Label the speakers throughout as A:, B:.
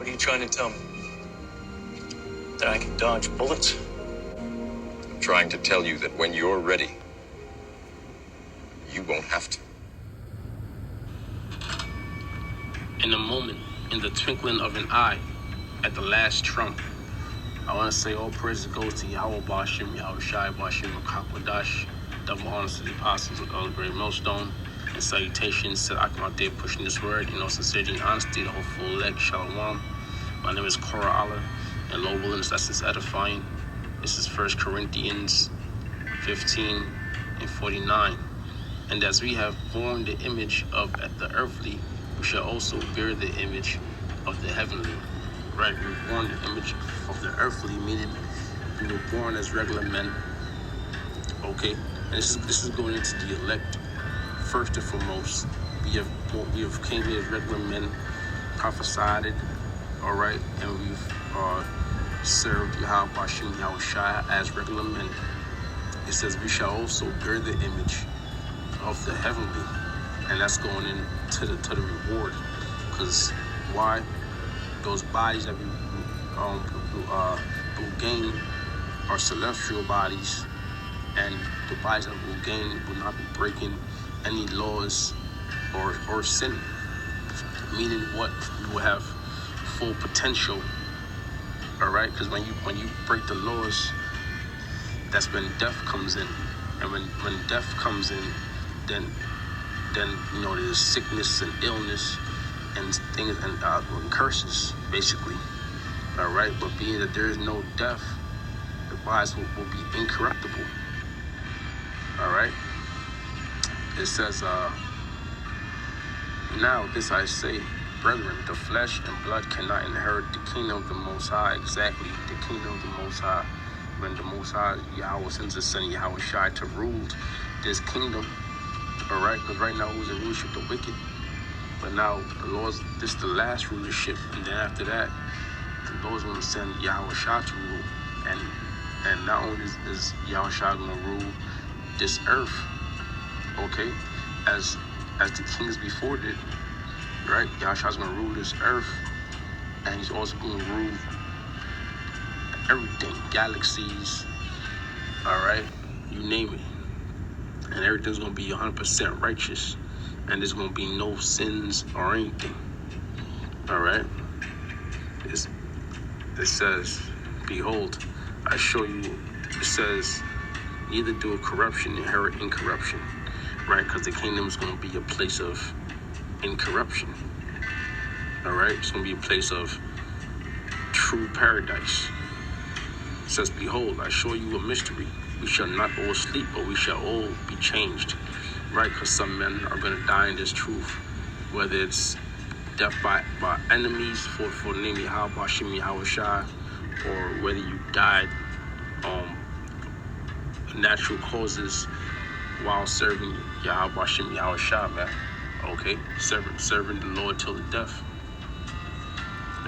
A: What are you trying to tell me? That I can dodge bullets?
B: I'm trying to tell you that when you're ready, you won't have to.
C: In a moment, in the twinkling of an eye, at the last trump, I want to say all praise goes to Yahweh Bashim, Yahweh Shai Bashim, Makakwadash, double honors to the apostles of the Great Millstone, and salutations to Akamate pushing this word, sincerity and honesty, the whole full leg, Shalom. My name is Korah Allah, and Lord willing, that's edifying. This is 1 Corinthians 15 and 49. And as we have borne the image of the earthly, we shall also bear the image of the heavenly. Right? We were born the image of the earthly, meaning we were born as regular men. Okay? And this is going into the elect. First and foremost, we have came here as regular men, prophesied it, all right, and we've served Yahweh Bashim Yahweh Shai as regular men. It says we shall also bear the image of the heavenly, and that's going into the reward. Because why? Those bodies that we will gain are celestial bodies, and the bodies that we will gain will not be breaking any laws or sin. Meaning what? You will have full potential. All right, because when you break the laws, that's when death comes in, and when death comes in, then there's sickness and illness and things and curses, basically. All right, but being that there is no death, the bodies will be incorruptible. All right. It says, now this I say, brethren, the flesh and blood cannot inherit the kingdom of the Most High. Exactly, the kingdom of the Most High. When the Most High, Yahweh sends his son Yahweh Shai to rule this kingdom. All right, because right now who's in rulership? The wicked. But now the Lord's, this is the last rulership, and then after that, the Lord's going to send Yahweh Shai to rule, and not only is Yahweh Shai going to rule this earth, okay, as the kings before did, right? Yahweh Shai's going to rule this earth, and he's also going to rule everything, galaxies, all right, you name it. And everything's going to be 100% righteous. And there's going to be no sins or anything. All right? It says, behold, I show you, it says, neither do a corruption inherit incorruption. Right? Because the kingdom is going to be a place of incorruption. All right? It's going to be a place of true paradise. It says, behold, I show you a mystery. We shall not all sleep, but we shall all be changed. Right? Because some men are going to die in this truth. Whether it's death by enemies for the name Yahweh Bashim Yahweh Shai, or whether you died natural causes while serving Yahweh Bashim Yahweh Shai, man. Okay? Serving the Lord till the death.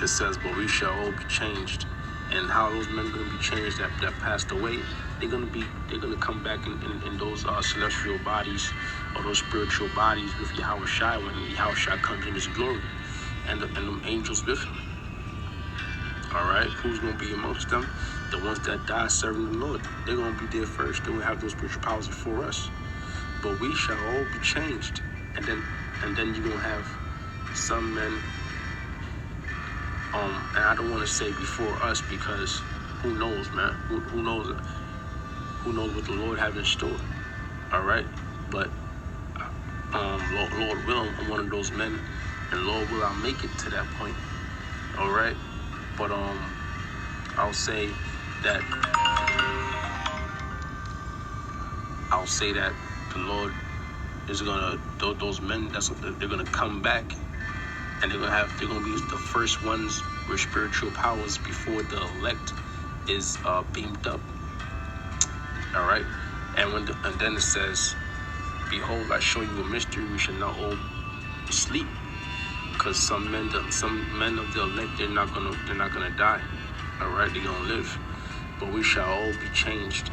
C: It says, but we shall all be changed. And how those men are going to be changed that passed away, they're going to come back in those celestial bodies or those spiritual bodies with Yahweh Shai when Yahweh Shai comes in his glory and them angels with him. All right, who's going to be amongst them? The ones that die serving the Lord. They're going to be there first. They will have those spiritual powers before us. But we shall all be changed, and then you're going to have some men. And I don't want to say before us because who knows, man? Who knows? Who knows what the Lord has in store? All right, but Lord will, I'm one of those men, and Lord will, I'll make it to that point. All right, but I'll say that the Lord is gonna those men they're gonna come back. And they're gonna be the first ones with spiritual powers before the elect is beamed up. All right, and then it says, "Behold, I show you a mystery. We shall not all sleep, because some men of the elect they're not gonna die. All right, they're gonna live, but we shall all be changed.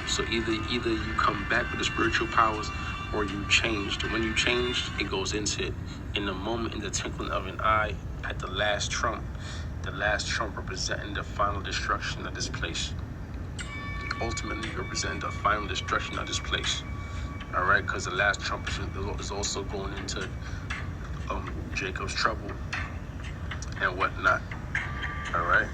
C: So either you come back with the spiritual powers, or you changed. When you changed, it goes into it. In the moment, in the twinkling of an eye, at the last trump representing the final destruction of this place. Ultimately representing the final destruction of this place. All right, because the last trump is also going into Jacob's trouble and whatnot. All right,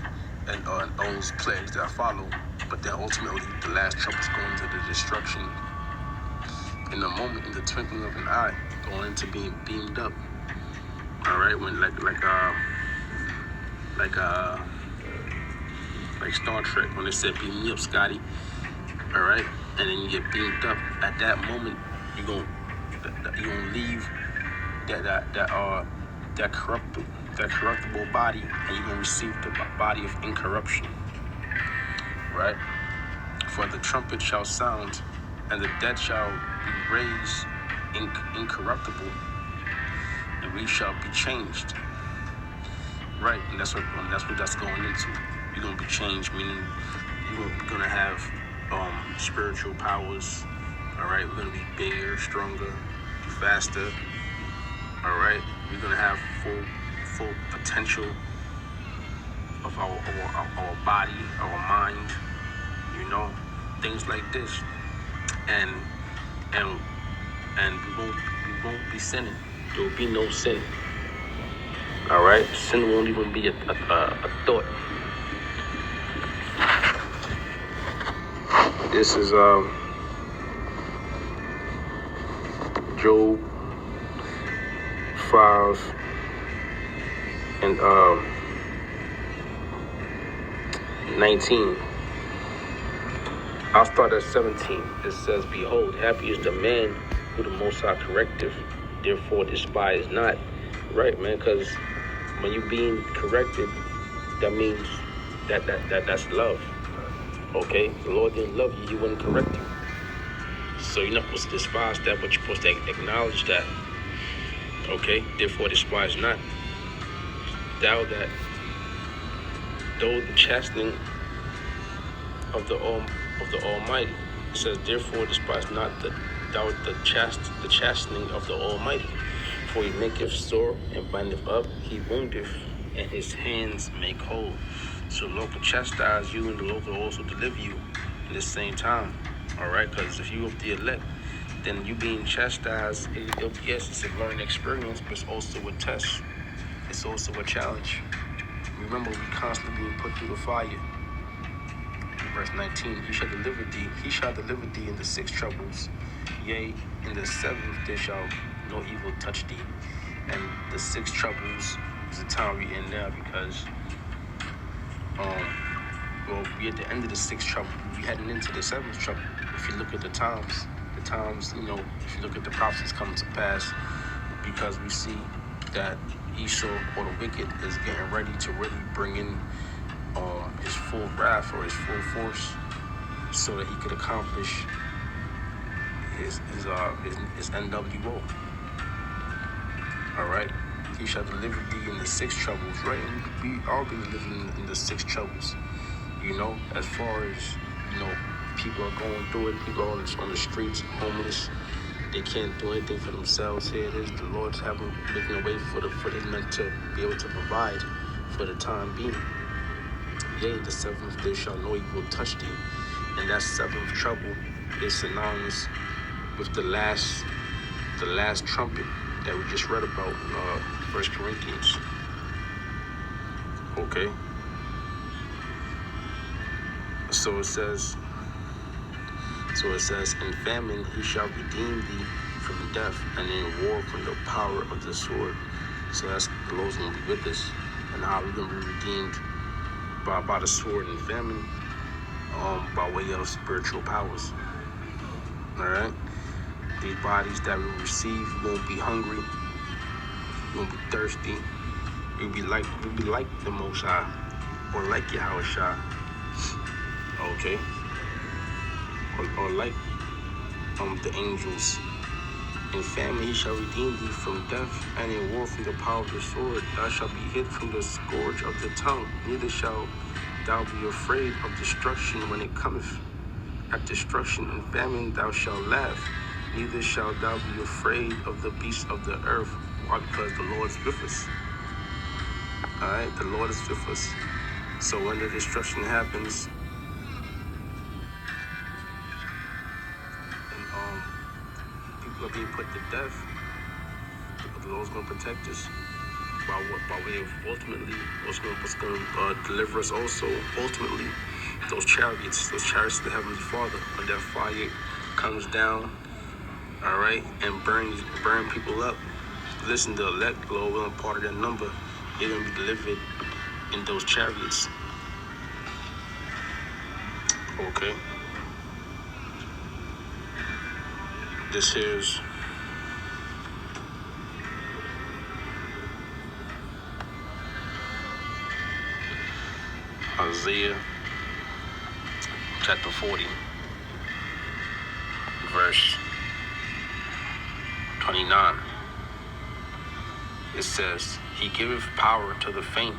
C: and those plagues that follow. But then ultimately, the last trump is going into the destruction. In the moment, in the twinkling of an eye, going into being beamed up. All right, when like Star Trek when they said beam me up, Scotty. All right, and then you get beamed up. At that moment, you're gonna leave that corruptible body, and you're gonna receive the body of incorruption. Right? For the trumpet shall sound, and the dead shall be raised incorruptible, and we shall be changed. Right, and that's what that's going into. You're gonna be changed, meaning you're gonna have spiritual powers. All right, we're gonna be bigger, stronger, faster. All right, we're gonna have full potential of our body, our mind. You know, things like this, and we won't be sinning. There will be no sin. All right, sin won't even be a thought. This is Job 5 and 19. I'll start at 17. It says, "Behold, happy is the man who the Most High correcteth, therefore despise not." Right, man, because when you being corrected, that means that's love. Okay, the Lord didn't love you; He wouldn't correct you. So you're not supposed to despise that, but you're supposed to acknowledge that. Okay, therefore despise not. Thou that, though the chastening of the Almighty, it says, therefore despise not the chastening of the Almighty, for He maketh sore and bindeth up; He woundeth, and His hands make whole. So the Lord will chastise you, and the Lord will also deliver you in the same time. All right, because if you of the elect, then you being chastised, yes, it's a learning experience, but it's also a test. It's also a challenge. Remember, we constantly being put through the fire. Verse 19, He shall deliver thee in the 6 troubles. Yea, in the 7th there shall no evil touch thee. And the 6 troubles is the time we're in now, because we're at the end of the 6th trouble. We're heading into the 7th trouble. If you look at the times, if you look at the prophecies coming to pass, because we see that Esau, or the wicked, is getting ready to really bring in his full wrath or his full force, so that he could accomplish his NWO. All right, He shall deliver thee in the 6 troubles, right? And we all been living in the 6 troubles. You know, as far as people are going through it. People are on the streets, homeless. They can't do anything for themselves. Here it is, the Lord's making a way for His men to be able to provide for the time being. Yea, the 7th day shall no evil touch thee. And that 7th trouble is synonymous with the last trumpet that we just read about in 1 Corinthians. Okay? So it says, in famine he shall redeem thee from death, and in war from the power of the sword. So that's the Lord's going to be with us. And how we're going to be redeemed by the sword and famine, by way of spiritual powers. Alright? These bodies that we receive won't be hungry, won't be thirsty. We'll be like the Most High, or like Yahushua. Okay? Or like the angels. In famine he shall redeem thee from death, and in war from the power of the sword. Thou shalt be hid from the scourge of the tongue, neither shalt thou be afraid of destruction when it cometh. At destruction and famine thou shalt laugh, Neither shalt thou be afraid of the beasts of the earth. Why? Because the Lord is with us. All right, the Lord is with us. So when the destruction happens, and people are being put to death, the Lord's going to protect us by way of ultimately what's going to deliver us also. Ultimately, those chariots of the Heavenly Father, when that fire comes down, all right, and burn people up. Listen, the elect, Lord willing, part of that number, they're going to be delivered in those chariots. Okay. This is Isaiah chapter 40, verse 29. It says, He giveth power to the faint,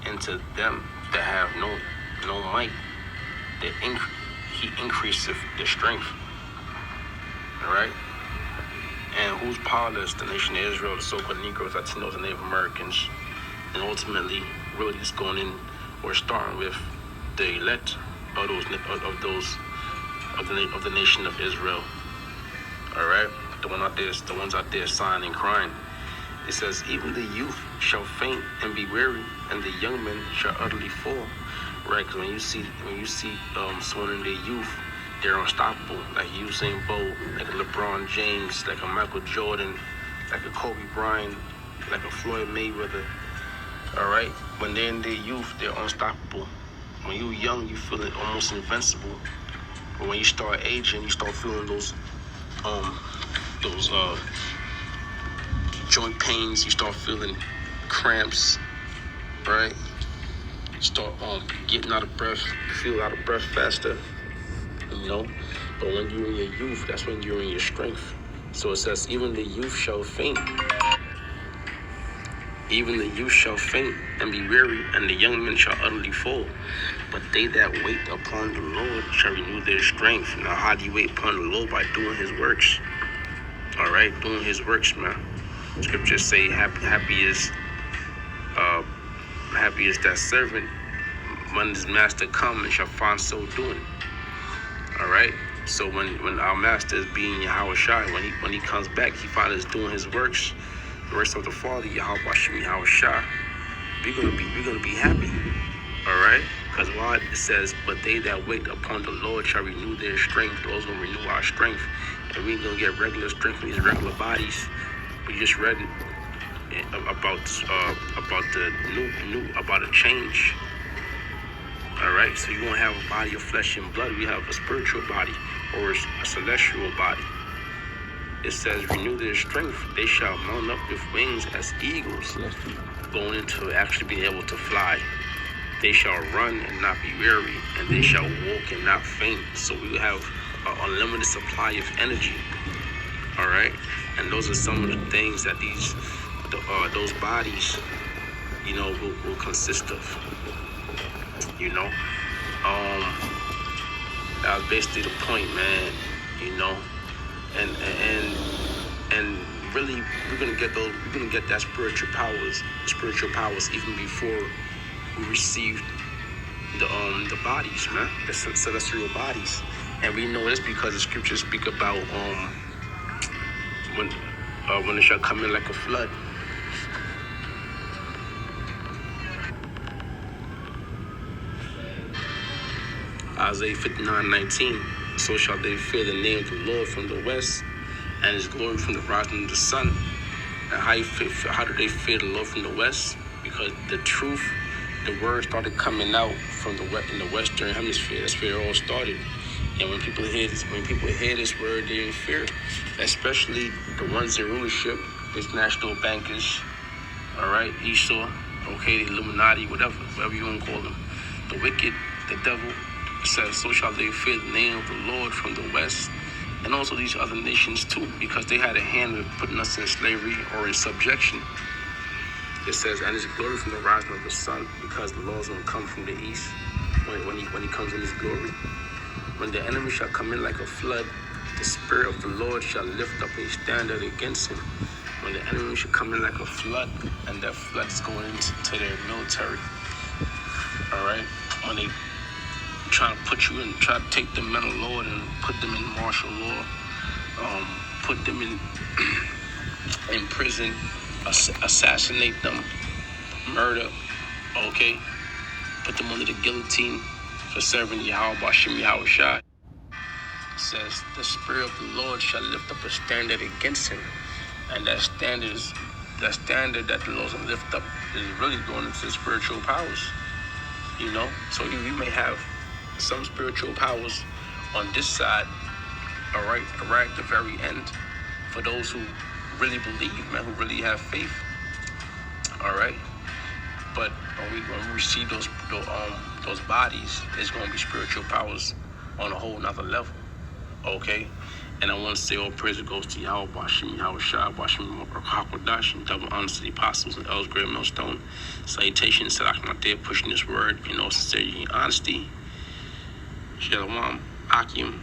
C: and to them that have no might, He increaseth their strength. All right? And who's powerless? The nation of Israel, the so-called Negroes, Latinos, and Native Americans. And ultimately, really just going in or starting with the elect of the nation of Israel. All right? The ones out there sighing and crying. It says, even the youth shall faint and be weary, and the young men shall utterly fall. Right? Because when you see someone in their youth, they're unstoppable. Like Usain Bolt, like a LeBron James, like a Michael Jordan, like a Kobe Bryant, like a Floyd Mayweather. All right? When they're in their youth, they're unstoppable. When you're young, you feel it almost invincible. But when you start aging, you start feeling those joint pains. You start feeling cramps, right? You start getting out of breath. You feel out of breath faster, you know. But when you're in your youth, that's when you're in your strength. So it says, even the youth shall faint. Even the youth shall faint and be weary, and the young men shall utterly fall. But they that wait upon the Lord shall renew their strength. Now, how do you wait upon the Lord? By doing his works. All right, doing his works, man. Scriptures say, happy is that servant when his master come and shall find so doing. All right. So when our master is being Yahweh Shai, when he comes back, he finds us doing his works, the works of the Father, Yahweh Shai. We're gonna be happy. All right. Because while it says, but they that wait upon the Lord shall renew their strength. Those gonna renew our strength, and we ain't gonna get regular strength in these regular bodies. We just read about a change. All right, so you won't have a body of flesh and blood. We have a spiritual body or a celestial body. It says, renew their strength. They shall mount up with wings as eagles, going into actually being able to fly. They shall run and not be weary, and they shall walk and not faint. So we will have an unlimited supply of energy. All right, and those are some of the things that those bodies, you know, will consist of. You know, that was basically the point, man. You know, and really, we're gonna get that spiritual powers even before we receive the bodies, man, the celestial bodies. And we know this because the scriptures speak about when it shall come in like a flood. Isaiah 59:19. So shall they fear the name of the Lord from the west, and his glory from the rising of the sun. And how do they fear the Lord from the west? Because the truth, the word started coming out from in the western hemisphere. That's where it all started. And when people hear this word, they're in fear. Especially the ones in rulership, these national bankers, all right, Esau, okay, the Illuminati, whatever you want to call them. The wicked, the devil. It says, so shall they fear the name of the Lord from the west, and also these other nations too, because they had a hand in putting us in slavery or in subjection. It says, and his glory from the rising of the sun, because the Lord's going to come from the east when he comes in his glory. When the enemy shall come in like a flood, the Spirit of the Lord shall lift up a standard against him. When the enemy should come in like a flood, and that flood is going into their military. All right? When they try to put you in, try to take the men of the Lord and put them in martial law, put them in prison, assassinate them, murder, okay? Put them under the guillotine for serving Yahweh Bashim Yahweh Shai. Says the Spirit of the Lord shall lift up a standard against him. And that standard that the Lord's gonna lift up is really going into the spiritual powers. You know? So you may have some spiritual powers on this side, all right at the very end, for those who really believe, man, who really have faith. All right? But when we see those bodies, it's gonna be spiritual powers on a whole nother level. Okay? And I want to say all praise goes to Yahweh Bashim, Yahweh Shai, Bashim Hakwadash, and double honors to the apostles and elders, great millstone. Salutations to Akim there pushing this word, sincerity and honesty. Shalom, Akim.